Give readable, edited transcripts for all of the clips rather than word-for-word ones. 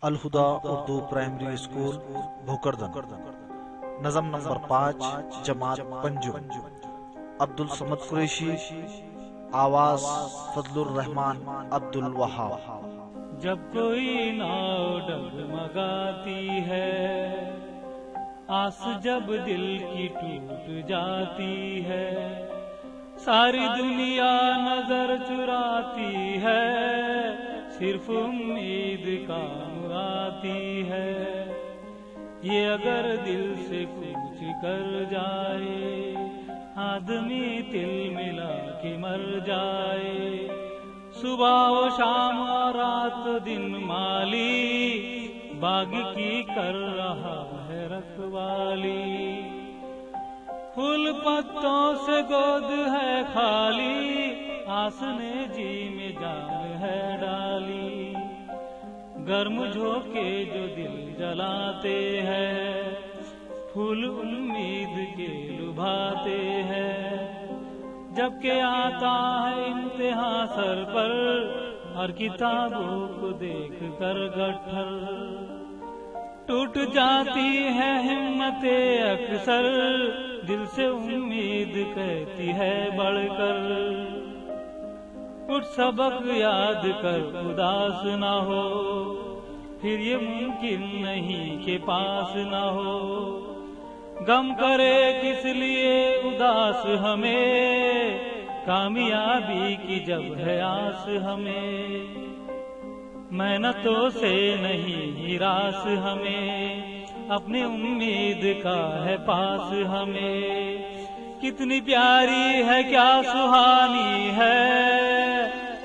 अल हुदा Urdu primary school Bhokardan. नज़म number 5 जमात पंजुम। अब्दुल समद कुरैशी। आवाज फजलुर रहमान अब्दुल वहाब। जब कोई नाव डगमगाती है, आस जब दिल की टूट जाती है, सारी दुनिया नजर चुराती है, सिर्फ उम्मीद काम आती है। ये अगर दिल से कूच कर जाए, आदमी तिल मिला के मर जाए। सुबह व शाम और रात दिन माली, बाग की कर रहा है रखवाली। फूल पत्तों से गोद है खाली, आस ने जी में जान है डाली। गर्म झोंके जो दिल जलाते हैं, फूल उम्मीद के लुभाते हैं। जबकि आता है इम्तिहान सर पर, हर किताबों को देख कर गट्ठर टूट जाती है हिम्मते अक्सर, दिल से उम्मीद कहती है बढ़कर। कुछ सबक याद कर उदास ना हो, फिर ये मुमकिन नहीं कि पास ना हो। गम करे किस लिए उदास हमें, कामयाबी की जब है आस हमें। मेहनतों से नहीं निराश हमें, अपनी उम्मीद का है पास हमें। कितनी प्यारी है क्या सुहानी है,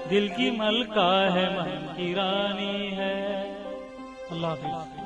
दिल की मलका है मन की रानी है। अल्लाह हाफिज़।